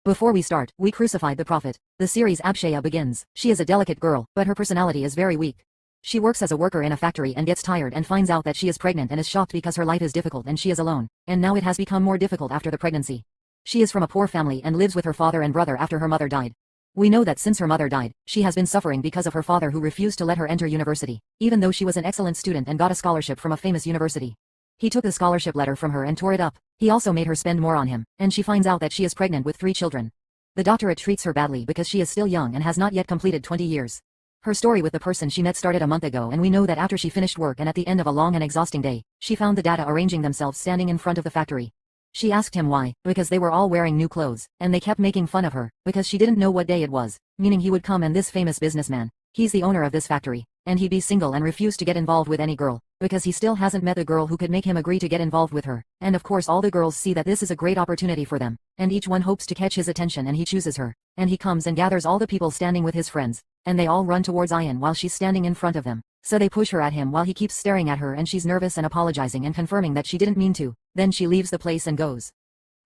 Before we start, we crucified the prophet. The series Abshaya begins. She is a delicate girl, but her personality is very weak. She works as a worker in a factory and gets tired and finds out that she is pregnant and is shocked because her life is difficult and she is alone, and now it has become more difficult after the pregnancy. She is from a poor family and lives with her father and brother after her mother died. We know that since her mother died, she has been suffering because of her father who refused to let her enter university, even though she was an excellent student and got a scholarship from a famous university. He took the scholarship letter from her and tore it up. He also made her spend more on him, and she finds out that she is pregnant with 3 children. The doctorate treats her badly because she is still young and has not yet completed 20 years. Her story with the person she met started a month ago, and we know that after she finished work and at the end of a long and exhausting day, she found the data arranging themselves standing in front of the factory. She asked him why, because they were all wearing new clothes, and they kept making fun of her, because she didn't know what day it was, meaning he would come and this famous businessman, he's the owner of this factory, and he'd be single and refuse to get involved with any girl, because he still hasn't met the girl who could make him agree to get involved with her, and of course all the girls see that this is a great opportunity for them, and each one hopes to catch his attention and he chooses her, and he comes and gathers all the people standing with his friends, and they all run towards Ayan while she's standing in front of them. So they push her at him while he keeps staring at her and she's nervous and apologizing and confirming that she didn't mean to, then she leaves the place and goes.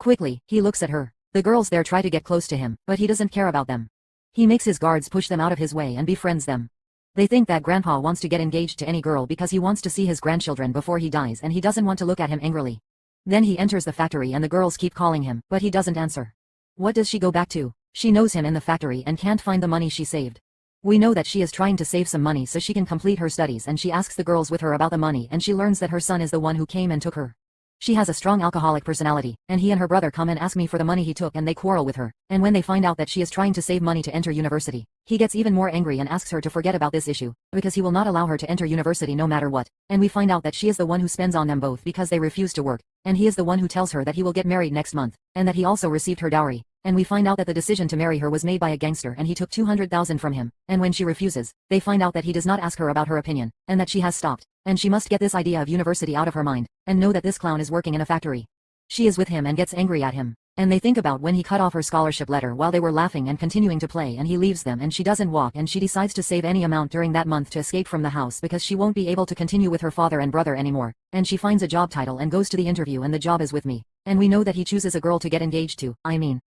Quickly, he looks at her. The girls there try to get close to him, but he doesn't care about them. He makes his guards push them out of his way and befriends them. They think that grandpa wants to get engaged to any girl because he wants to see his grandchildren before he dies and he doesn't want to look at him angrily. Then he enters the factory and the girls keep calling him, but he doesn't answer. What does she go back to? She knows him in the factory and can't find the money she saved. We know that she is trying to save some money so she can complete her studies, and she asks the girls with her about the money, and she learns that her son is the one who came and took her. She has a strong alcoholic personality, and he and her brother come and ask me for the money he took and they quarrel with her, and when they find out that she is trying to save money to enter university, he gets even more angry and asks her to forget about this issue, because he will not allow her to enter university no matter what, and we find out that she is the one who spends on them both because they refuse to work, and he is the one who tells her that he will get married next month, and that he also received her dowry, and we find out that the decision to marry her was made by a gangster and he took 200,000 from him, and when she refuses, they find out that he does not ask her about her opinion, and that she has stopped, and she must get this idea of university out of her mind, and know that this clown is working in a factory. She is with him and gets angry at him, and they think about when he cut off her scholarship letter while they were laughing and continuing to play, and he leaves them and she doesn't walk, and she decides to save any amount during that month to escape from the house because she won't be able to continue with her father and brother anymore, and she finds a job title and goes to the interview, and the job is with me. And we know that he chooses a girl to get engaged to,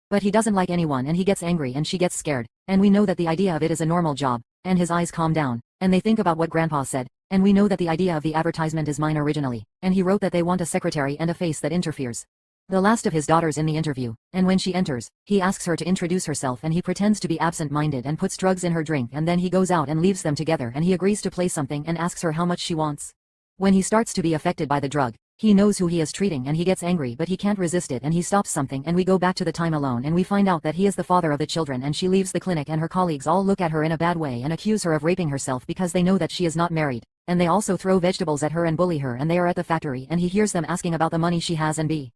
but he doesn't like anyone and he gets angry and she gets scared, and we know that the idea of it is a normal job, and his eyes calm down, and they think about what grandpa said, and we know that the idea of the advertisement is mine originally, and he wrote that they want a secretary and a face that interferes. The last of his daughters in the interview, and when she enters, he asks her to introduce herself and he pretends to be absent-minded and puts drugs in her drink, and then he goes out and leaves them together and he agrees to play something and asks her how much she wants. When he starts to be affected by the drug, he knows who he is treating and he gets angry, but he can't resist it and he stops something, and we go back to the time alone and we find out that he is the father of the children, and she leaves the clinic and her colleagues all look at her in a bad way and accuse her of raping herself because they know that she is not married, and they also throw vegetables at her and bully her, and they are at the factory and he hears them asking about the money she has, and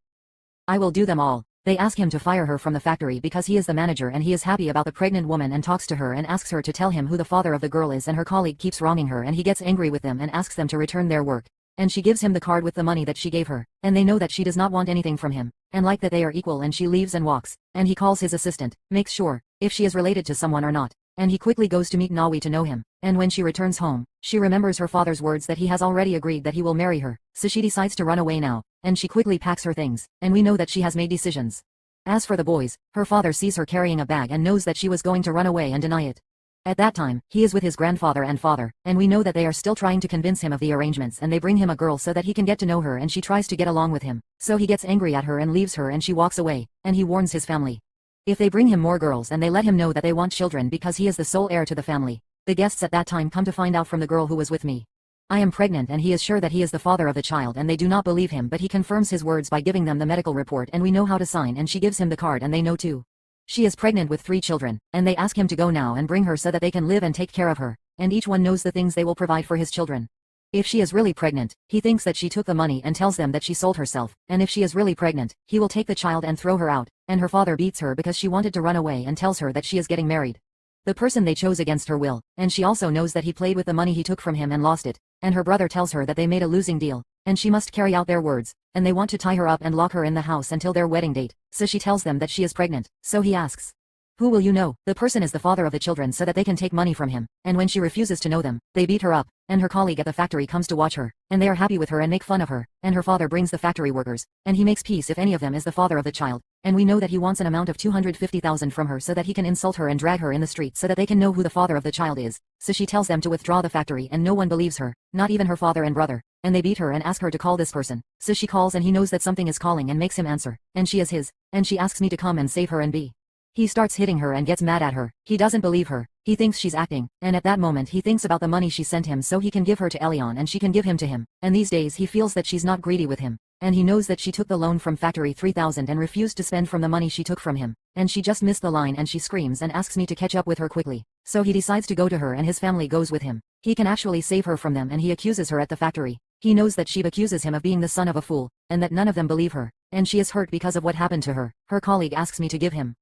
I will do them all. They ask him to fire her from the factory because he is the manager, and he is happy about the pregnant woman and talks to her and asks her to tell him who the father of the girl is, and her colleague keeps wronging her and he gets angry with them and asks them to return their work. And she gives him the card with the money that she gave her, and they know that she does not want anything from him, and like that they are equal, and she leaves and walks, and he calls his assistant, makes sure if she is related to someone or not, and he quickly goes to meet Nawi to know him, and when she returns home, she remembers her father's words that he has already agreed that he will marry her, so she decides to run away now, and she quickly packs her things, and we know that she has made decisions. As for the boys, her father sees her carrying a bag and knows that she was going to run away and deny it. At that time, he is with his grandfather and father, and we know that they are still trying to convince him of the arrangements, and they bring him a girl so that he can get to know her, and she tries to get along with him, so he gets angry at her and leaves her and she walks away, and he warns his family. If they bring him more girls and they let him know that they want children because he is the sole heir to the family, the guests at that time come to find out from the girl who was with me. I am pregnant, and he is sure that he is the father of the child, and they do not believe him, but he confirms his words by giving them the medical report, and we know how to sign, and she gives him the card and they know too. She is pregnant with 3 children, and they ask him to go now and bring her so that they can live and take care of her, and each one knows the things they will provide for his children. If she is really pregnant, he thinks that she took the money and tells them that she sold herself, and if she is really pregnant, he will take the child and throw her out, and her father beats her because she wanted to run away and tells her that she is getting married. The person they chose against her will, and she also knows that he played with the money he took from him and lost it, and her brother tells her that they made a losing deal, and she must carry out their words, and they want to tie her up and lock her in the house until their wedding date, so she tells them that she is pregnant, so he asks, Who will you know? The person is the father of the children so that they can take money from him, and when she refuses to know them, they beat her up, and her colleague at the factory comes to watch her, and they are happy with her and make fun of her, and her father brings the factory workers, and he makes peace if any of them is the father of the child, and we know that he wants an amount of 250,000 from her so that he can insult her and drag her in the street so that they can know who the father of the child is, so she tells them to withdraw the factory and no one believes her, not even her father and brother, and they beat her and ask her to call this person, so she calls and he knows that something is calling and makes him answer, and she is his, and she asks me to come and save her and be. He starts hitting her and gets mad at her. He doesn't believe her. He thinks she's acting, and at that moment he thinks about the money she sent him so he can give her to Elion and she can give him to him, and these days he feels that she's not greedy with him, and he knows that she took the loan from factory 3,000 and refused to spend from the money she took from him, and she just missed the line and she screams and asks me to catch up with her quickly, so he decides to go to her and his family goes with him. He can actually save her from them and he accuses her at the factory. He knows that Sheeb accuses him of being the son of a fool, and that none of them believe her, and she is hurt because of what happened to her. Her colleague asks me to give him.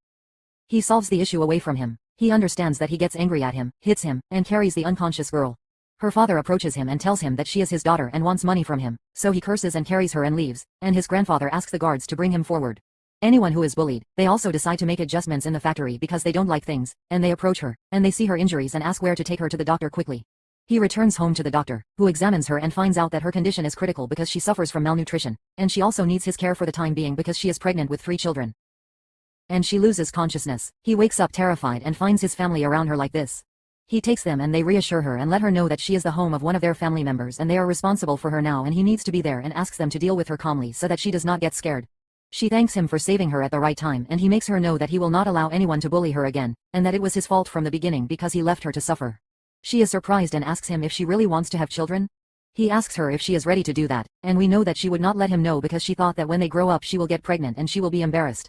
He solves the issue away from him. He understands that he gets angry at him, hits him, and carries the unconscious girl. Her father approaches him and tells him that she is his daughter and wants money from him, so he curses and carries her and leaves, and his grandfather asks the guards to bring him forward. Anyone who is bullied, they also decide to make adjustments in the factory because they don't like things, and they approach her, and they see her injuries and ask where to take her to the doctor quickly. He returns home to the doctor, who examines her and finds out that her condition is critical because she suffers from malnutrition, and she also needs his care for the time being because she is pregnant with 3 children. And she loses consciousness. He wakes up terrified and finds his family around her like this. He takes them and they reassure her and let her know that she is the home of one of their family members and they are responsible for her now and he needs to be there and asks them to deal with her calmly so that she does not get scared. She thanks him for saving her at the right time and he makes her know that he will not allow anyone to bully her again, and that it was his fault from the beginning because he left her to suffer. She is surprised and asks him if she really wants to have children. He asks her if she is ready to do that, and we know that she would not let him know because she thought that when they grow up she will get pregnant and she will be embarrassed.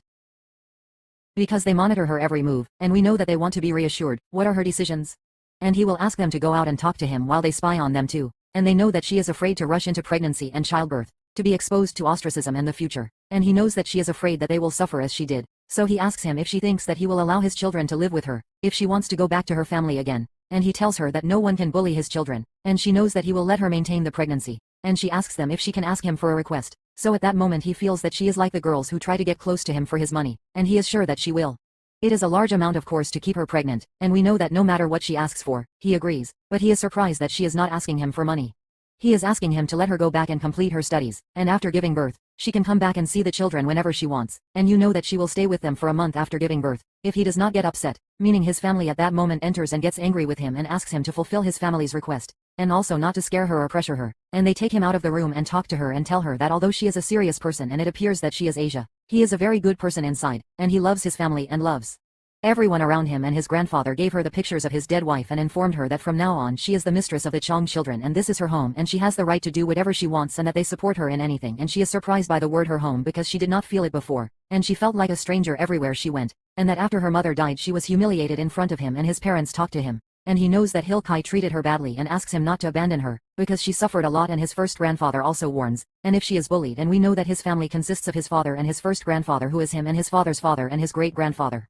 Because they monitor her every move, and we know that they want to be reassured. What are her decisions? And he will ask them to go out and talk to him while they spy on them too, and they know that she is afraid to rush into pregnancy and childbirth, to be exposed to ostracism and the future, and he knows that she is afraid that they will suffer as she did, so he asks him if she thinks that he will allow his children to live with her, if she wants to go back to her family again, and he tells her that no one can bully his children, and she knows that he will let her maintain the pregnancy, and she asks them if she can ask him for a request. So at that moment he feels that she is like the girls who try to get close to him for his money, and he is sure that she will. It is a large amount of course to keep her pregnant, and we know that no matter what she asks for, he agrees, but he is surprised that she is not asking him for money. He is asking him to let her go back and complete her studies, and after giving birth, she can come back and see the children whenever she wants, and you know that she will stay with them for a month after giving birth, if he does not get upset, meaning his family at that moment enters and gets angry with him and asks him to fulfill his family's request, and also not to scare her or pressure her, and they take him out of the room and talk to her and tell her that although she is a serious person and it appears that she is Asia, he is a very good person inside, and he loves his family and loves everyone around him, and his grandfather gave her the pictures of his dead wife and informed her that from now on she is the mistress of the Chong children and this is her home and she has the right to do whatever she wants and that they support her in anything, and she is surprised by the word her home because she did not feel it before, and she felt like a stranger everywhere she went, and that after her mother died she was humiliated in front of him and his parents talked to him, and he knows that Hilkai treated her badly and asks him not to abandon her, because she suffered a lot, and his first grandfather also warns, and if she is bullied, and we know that his family consists of his father and his first grandfather who is him and his father's father and his great-grandfather.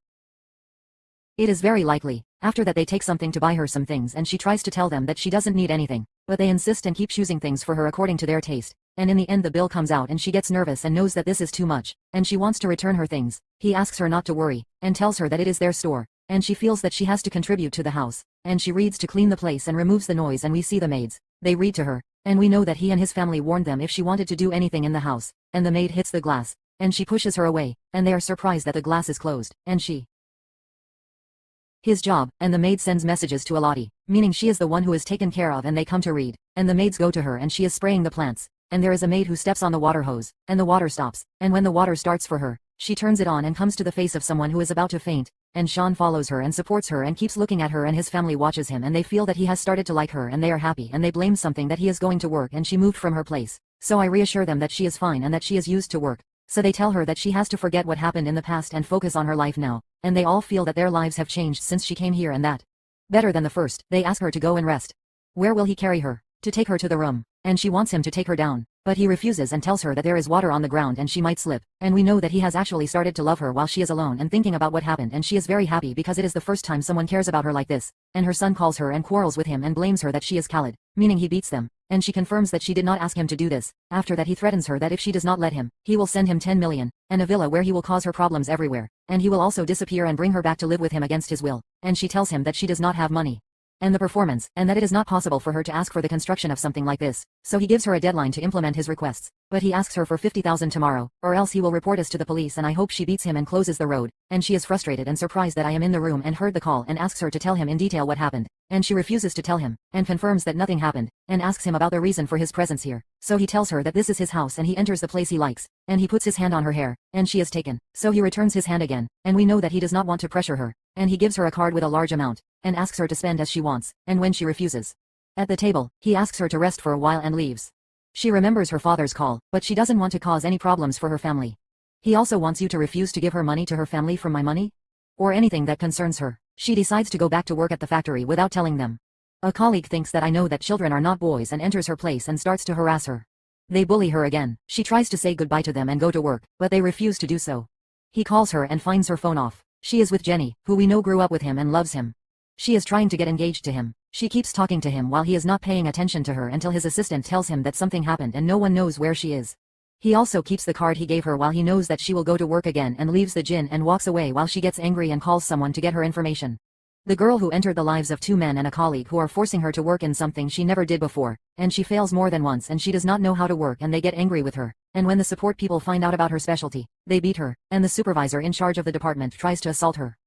It is very likely, after that they take something to buy her some things and she tries to tell them that she doesn't need anything, but they insist and keep choosing things for her according to their taste, and in the end the bill comes out and she gets nervous and knows that this is too much, and she wants to return her things. He asks her not to worry, and tells her that it is their store, and she feels that she has to contribute to the house, and she reads to clean the place and removes the noise, and we see the maids, they read to her, and we know that he and his family warned them if she wanted to do anything in the house, and the maid hits the glass, and she pushes her away, and they are surprised that the glass is closed, and she his job, and the maid sends messages to Alati, meaning she is the one who is taken care of, and they come to read, and the maids go to her and she is spraying the plants, and there is a maid who steps on the water hose, and the water stops, and when the water starts for her, she turns it on and comes to the face of someone who is about to faint, and Sean follows her and supports her and keeps looking at her, and his family watches him and they feel that he has started to like her and they are happy, and they blame something that he is going to work and she moved from her place, so I reassure them that she is fine and that she is used to work. So they tell her that she has to forget what happened in the past and focus on her life now, and they all feel that their lives have changed since she came here and that better than the first. They ask her to go and rest. Where will he carry her? To take her to the room, and she wants him to take her down, but he refuses and tells her that there is water on the ground and she might slip, and we know that he has actually started to love her while she is alone and thinking about what happened, and she is very happy because it is the first time someone cares about her like this, and her son calls her and quarrels with him and blames her that she is Khalid, meaning he beats them, and she confirms that she did not ask him to do this. After that he threatens her that if she does not let him, he will send him 10 million, and a villa where he will cause her problems everywhere, and he will also disappear and bring her back to live with him against his will, and she tells him that she does not have money and the performance, and that it is not possible for her to ask for the construction of something like this, so he gives her a deadline to implement his requests, but he asks her for 50,000 tomorrow, or else he will report us to the police, and I hope she beats him and closes the road, and she is frustrated and surprised that I am in the room and heard the call and asks her to tell him in detail what happened, and she refuses to tell him, and confirms that nothing happened, and asks him about the reason for his presence here, so he tells her that this is his house and he enters the place he likes, and he puts his hand on her hair, and she is taken, so he returns his hand again, and we know that he does not want to pressure her, and he gives her a card with a large amount, and asks her to spend as she wants, and when she refuses. At the table, he asks her to rest for a while and leaves. She remembers her father's call, but she doesn't want to cause any problems for her family. He also wants you to refuse to give her money to her family from my money? Or anything that concerns her. She decides to go back to work at the factory without telling them. A colleague thinks that I know that children are not boys and enters her place and starts to harass her. They bully her again. She tries to say goodbye to them and go to work, but they refuse to do so. He calls her and finds her phone off. She is with Jenny, who we know grew up with him and loves him. She is trying to get engaged to him. She keeps talking to him while he is not paying attention to her until his assistant tells him that something happened and no one knows where she is. He also keeps the card he gave her while he knows that she will go to work again and leaves the gym and walks away while she gets angry and calls someone to get her information. The girl who entered the lives of two men and a colleague who are forcing her to work in something she never did before, and she fails more than once and she does not know how to work and they get angry with her, and when the support people find out about her specialty, they beat her, and the supervisor in charge of the department tries to assault her.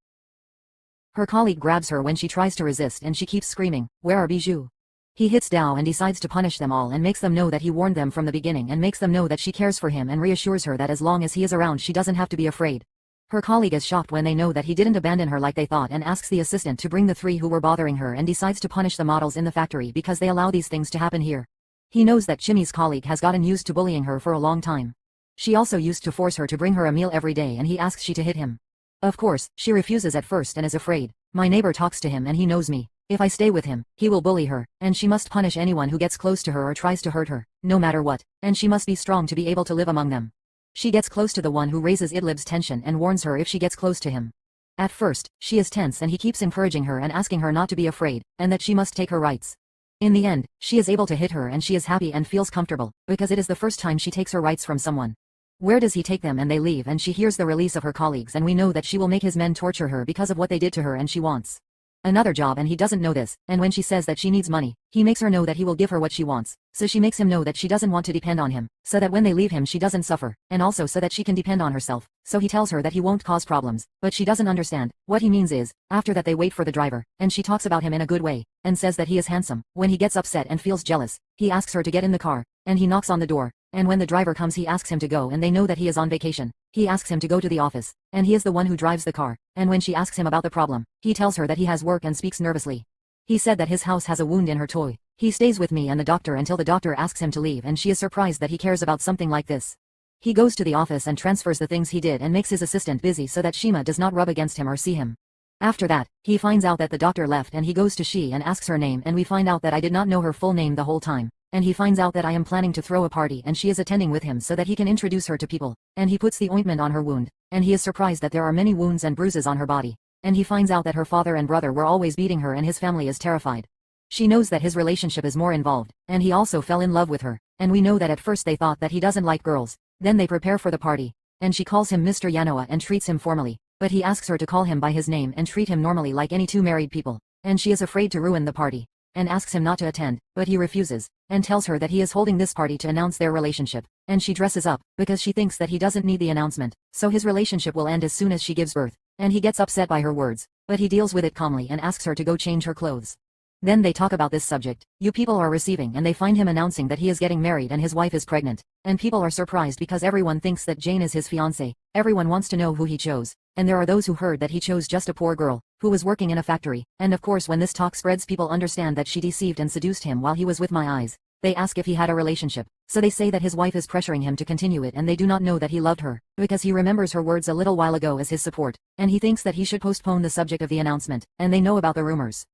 Her colleague grabs her when she tries to resist and she keeps screaming, "Where are Bijou?" He hits Dao and decides to punish them all and makes them know that he warned them from the beginning and makes them know that she cares for him and reassures her that as long as he is around she doesn't have to be afraid. Her colleague is shocked when they know that he didn't abandon her like they thought and asks the assistant to bring the three who were bothering her and decides to punish the models in the factory because they allow these things to happen here. He knows that Chimmy's colleague has gotten used to bullying her for a long time. She also used to force her to bring her a meal every day and he asks she to hit him. Of course, she refuses at first and is afraid. My neighbor talks to him and he knows me. If I stay with him, he will bully her, and she must punish anyone who gets close to her or tries to hurt her, no matter what, and she must be strong to be able to live among them. She gets close to the one who raises Idlib's tension and warns her if she gets close to him. At first, she is tense and he keeps encouraging her and asking her not to be afraid, and that she must take her rights. In the end, she is able to hit her and she is happy and feels comfortable, because it is the first time she takes her rights from someone. Where does he take them and they leave and she hears the release of her colleagues and we know that she will make his men torture her because of what they did to her and she wants another job and he doesn't know this, and when she says that she needs money, he makes her know that he will give her what she wants, so she makes him know that she doesn't want to depend on him, so that when they leave him she doesn't suffer, and also so that she can depend on herself, so he tells her that he won't cause problems, but she doesn't understand. What he means is, after that they wait for the driver, and she talks about him in a good way, and says that he is handsome. When he gets upset and feels jealous, he asks her to get in the car, and he knocks on the door, and when the driver comes he asks him to go and they know that he is on vacation. He asks him to go to the office, and he is the one who drives the car, and when she asks him about the problem, he tells her that he has work and speaks nervously. He said that his house has a wound in her toy. He stays with me and the doctor until the doctor asks him to leave and she is surprised that he cares about something like this. He goes to the office and transfers the things he did and makes his assistant busy so that Shima does not rub against him or see him. After that, he finds out that the doctor left and he goes to she and asks her name and we find out that I did not know her full name the whole time. And he finds out that I am planning to throw a party and she is attending with him so that he can introduce her to people, and he puts the ointment on her wound, and he is surprised that there are many wounds and bruises on her body, and he finds out that her father and brother were always beating her and his family is terrified. She knows that his relationship is more involved, and he also fell in love with her, and we know that at first they thought that he doesn't like girls, then they prepare for the party, and she calls him Mr. Yanoa and treats him formally, but he asks her to call him by his name and treat him normally like any two married people, and she is afraid to ruin the party, and asks him not to attend, but he refuses, and tells her that he is holding this party to announce their relationship, and she dresses up, because she thinks that he doesn't need the announcement, so his relationship will end as soon as she gives birth, and he gets upset by her words, but he deals with it calmly and asks her to go change her clothes. Then they talk about this subject. You people are receiving and they find him announcing that he is getting married and his wife is pregnant, and people are surprised because everyone thinks that Jane is his fiancée. Everyone wants to know who he chose, and there are those who heard that he chose just a poor girl, who was working in a factory, and of course when this talk spreads people understand that she deceived and seduced him while he was with my eyes. They ask if he had a relationship, so they say that his wife is pressuring him to continue it and they do not know that he loved her, because he remembers her words a little while ago as his support, and he thinks that he should postpone the subject of the announcement, and they know about the rumors.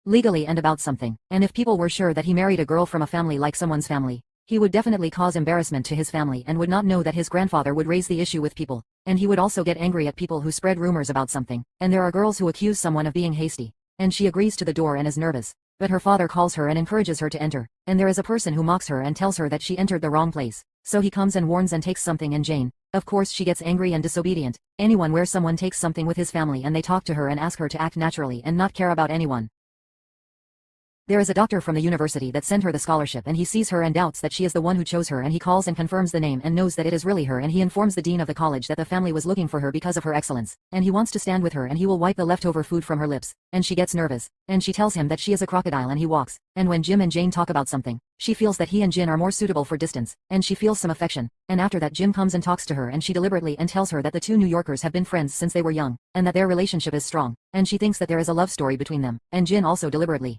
Legally and about something, and if people were sure that he married a girl from a family like someone's family, he would definitely cause embarrassment to his family and would not know that his grandfather would raise the issue with people, and he would also get angry at people who spread rumors about something, and there are girls who accuse someone of being hasty, and she agrees to the door and is nervous, but her father calls her and encourages her to enter, and there is a person who mocks her and tells her that she entered the wrong place. So he comes and warns and takes something, and Jane, of course, she gets angry and disobedient. Anyone where someone takes something with his family and they talk to her and ask her to act naturally and not care about anyone. There is a doctor from the university that sent her the scholarship, and he sees her and doubts that she is the one who chose her, and he calls and confirms the name and knows that it is really her, and he informs the dean of the college that the family was looking for her because of her excellence, and he wants to stand with her and he will wipe the leftover food from her lips, and she gets nervous, and she tells him that she is a crocodile, and he walks, and when Jim and Jane talk about something, she feels that he and Jin are more suitable for distance, and she feels some affection, and after that Jim comes and talks to her, and she deliberately and tells her that the two New Yorkers have been friends since they were young, and that their relationship is strong, and she thinks that there is a love story between them, and Jin also deliberately.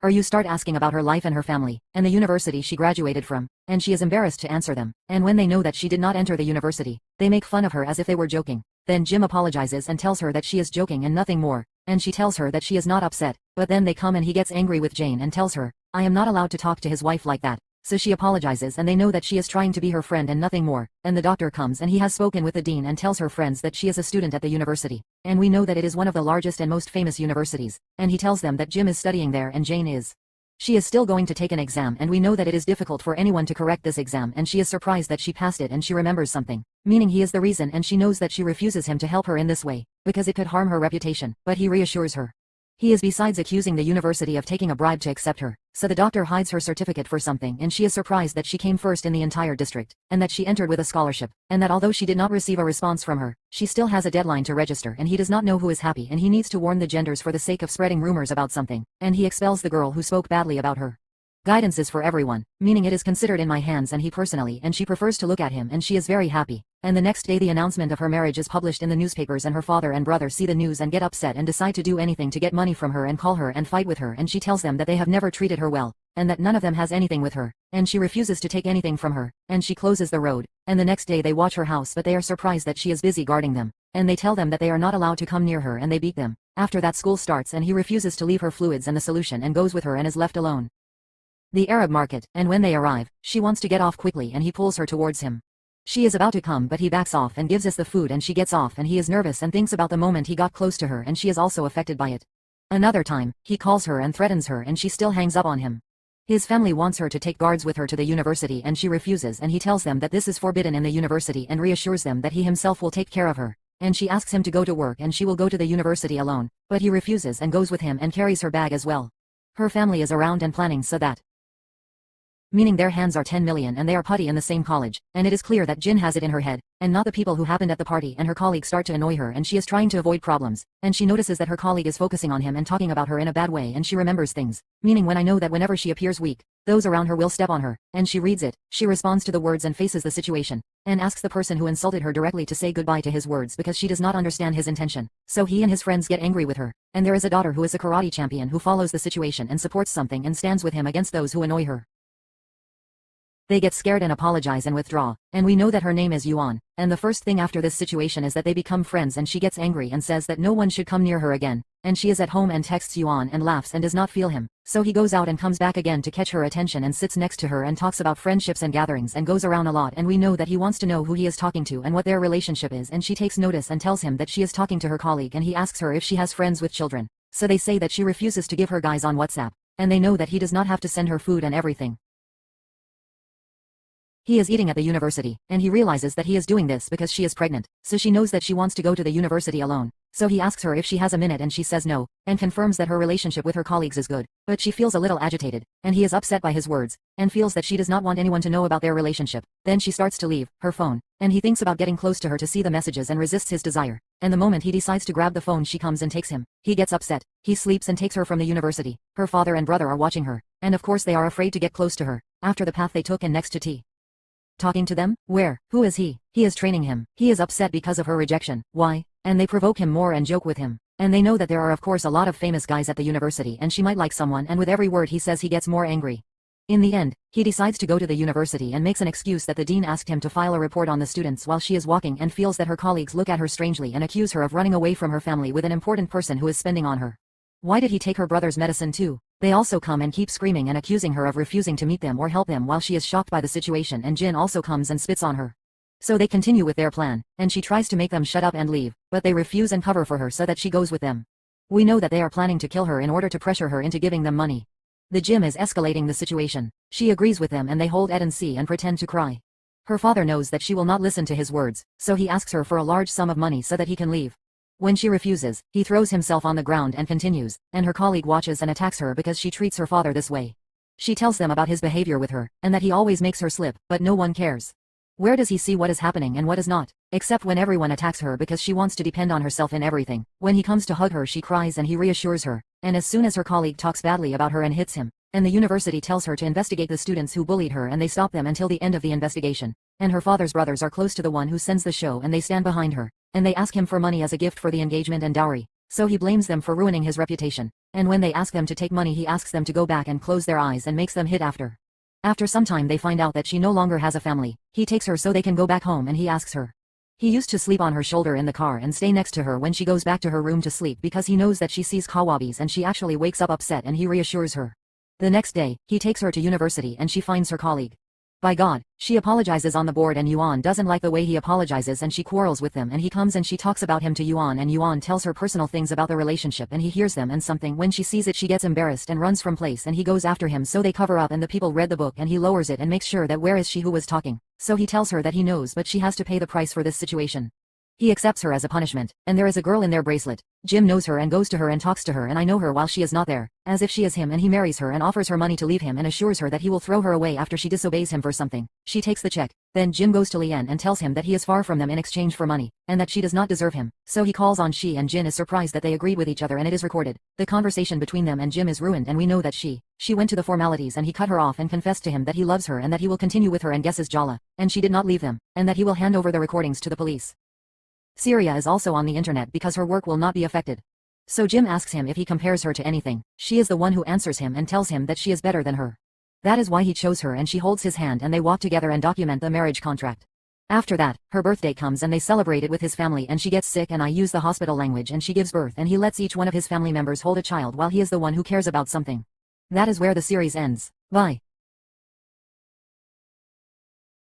Or you start asking about her life and her family, and the university she graduated from, and she is embarrassed to answer them, and when they know that she did not enter the university, they make fun of her as if they were joking. Then Jim apologizes and tells her that she is joking and nothing more, and she tells her that she is not upset, but then they come and he gets angry with Jane and tells her, I am not allowed to talk to his wife like that. So she apologizes and they know that she is trying to be her friend and nothing more, and the doctor comes and he has spoken with the dean and tells her friends that she is a student at the university, and we know that it is one of the largest and most famous universities, and he tells them that Jim is studying there and Jane is. She is still going to take an exam, and we know that it is difficult for anyone to correct this exam, and she is surprised that she passed it and she remembers something, meaning he is the reason, and she knows that she refuses him to help her in this way, because it could harm her reputation, but he reassures her. He is besides accusing the university of taking a bribe to accept her, so the doctor hides her certificate for something, and she is surprised that she came first in the entire district, and that she entered with a scholarship, and that although she did not receive a response from her, she still has a deadline to register, and he does not know who is happy, and he needs to warn the genders for the sake of spreading rumors about something, and he expels the girl who spoke badly about her. Guidance is for everyone, meaning it is considered in my hands and he personally, and she prefers to look at him, and she is very happy. And the next day the announcement of her marriage is published in the newspapers, and her father and brother see the news and get upset and decide to do anything to get money from her and call her and fight with her, and she tells them that they have never treated her well, and that none of them has anything with her, and she refuses to take anything from her, and she closes the road, and the next day they watch her house, but they are surprised that she is busy guarding them, and they tell them that they are not allowed to come near her, and they beat them. After that school starts and he refuses to leave her fluids and the solution and goes with her and is left alone. The Arab market, and when they arrive, she wants to get off quickly and he pulls her towards him. She is about to come, but he backs off and gives us the food, and she gets off, and he is nervous and thinks about the moment he got close to her, and she is also affected by it. Another time, he calls her and threatens her, and she still hangs up on him. His family wants her to take guards with her to the university, and she refuses, and he tells them that this is forbidden in the university and reassures them that he himself will take care of her. And she asks him to go to work and she will go to the university alone, but he refuses and goes with him and carries her bag as well. Her family is around and planning so that, meaning their hands are 10 million and they are putty in the same college, and it is clear that Jin has it in her head, and not the people who happened at the party, and her colleagues start to annoy her and she is trying to avoid problems, and she notices that her colleague is focusing on him and talking about her in a bad way, and she remembers things, meaning when I know that whenever she appears weak, those around her will step on her, and she reads it, she responds to the words and faces the situation, and asks the person who insulted her directly to say goodbye to his words because she does not understand his intention, so he and his friends get angry with her, and there is a daughter who is a karate champion who follows the situation and supports something and stands with him against those who annoy her. They get scared and apologize and withdraw, and we know that her name is Yuan, and the first thing after this situation is that they become friends, and she gets angry and says that no one should come near her again, and she is at home and texts Yuan and laughs and does not feel him, so he goes out and comes back again to catch her attention and sits next to her and talks about friendships and gatherings and goes around a lot, and we know that he wants to know who he is talking to and what their relationship is, and she takes notice and tells him that she is talking to her colleague, and he asks her if she has friends with children, so they say that she refuses to give her guys on WhatsApp, and they know that he does not have to send her food and everything. He is eating at the university, and he realizes that he is doing this because she is pregnant, so she knows that she wants to go to the university alone, so he asks her if she has a minute and she says no, and confirms that her relationship with her colleagues is good, but she feels a little agitated, and he is upset by his words, and feels that she does not want anyone to know about their relationship. Then she starts to leave her phone, and he thinks about getting close to her to see the messages and resists his desire, and the moment he decides to grab the phone she comes and takes him. He gets upset, he sleeps and takes her from the university. Her father and brother are watching her, and of course they are afraid to get close to her. After the path they took and next to tea. Talking to them? Where? Who is he? He is training him. He is upset because of her rejection. Why? And they provoke him more and joke with him. And they know that there are of course a lot of famous guys at the university and she might like someone, and with every word he says he gets more angry. In the end, he decides to go to the university and makes an excuse that the dean asked him to file a report on the students while she is walking, and feels that her colleagues look at her strangely and accuse her of running away from her family with an important person who is spending on her. Why did he take her brother's medicine too? They also come and keep screaming and accusing her of refusing to meet them or help him while she is shocked by the situation, and Jin also comes and spits on her. So they continue with their plan, and she tries to make them shut up and leave, but they refuse and cover for her so that she goes with them. We know that they are planning to kill her in order to pressure her into giving them money. The gym is escalating the situation. She agrees with them and they hold Ed and C and pretend to cry. Her father knows that she will not listen to his words, so he asks her for a large sum of money so that he can leave. When she refuses, he throws himself on the ground and continues, and her colleague watches and attacks her because she treats her father this way. She tells them about his behavior with her, and that he always makes her slip, but no one cares. Where does he see what is happening and what is not? Except when everyone attacks her because she wants to depend on herself in everything. When he comes to hug her she cries and he reassures her, and as soon as her colleague talks badly about her and hits him, and the university tells her to investigate the students who bullied her and they stop them until the end of the investigation. And her father's brothers are close to the one who sends the show and they stand behind her, and they ask him for money as a gift for the engagement and dowry, so he blames them for ruining his reputation, and when they ask them to take money he asks them to go back and close their eyes and makes them hit after. After some time they find out that she no longer has a family. He takes her so they can go back home and he asks her. He used to sleep on her shoulder in the car and stay next to her when she goes back to her room to sleep because he knows that she sees kawabis and she actually wakes up upset and he reassures her. The next day, he takes her to university and she finds her colleague. By God, she apologizes on the board and Yuan doesn't like the way he apologizes and she quarrels with them and he comes and she talks about him to Yuan and Yuan tells her personal things about the relationship and he hears them and something when she sees it she gets embarrassed and runs from place and he goes after him so they cover up and the people read the book and he lowers it and makes sure that where is she who was talking, so he tells her that he knows but she has to pay the price for this situation. He accepts her as a punishment, and there is a girl in their bracelet. Jim knows her and goes to her and talks to her and I know her while she is not there, as if she is him and he marries her and offers her money to leave him and assures her that he will throw her away after she disobeys him for something. She takes the check. Then Jim goes to Lien and tells him that he is far from them in exchange for money, and that she does not deserve him, so he calls on She and Jin is surprised that they agreed with each other and it is recorded. The conversation between them and Jim is ruined and we know that she went to the formalities and he cut her off and confessed to him that he loves her and that he will continue with her and guesses Jala, and she did not leave them, and that he will hand over the recordings to the police. Syria is also on the internet because her work will not be affected. So Jim asks him if he compares her to anything. She is the one who answers him and tells him that she is better than her. That is why he chose her and she holds his hand and they walk together and document the marriage contract. After that, her birthday comes and they celebrate it with his family and she gets sick and I use the hospital language and she gives birth and he lets each one of his family members hold a child while he is the one who cares about something. That is where the series ends. Bye.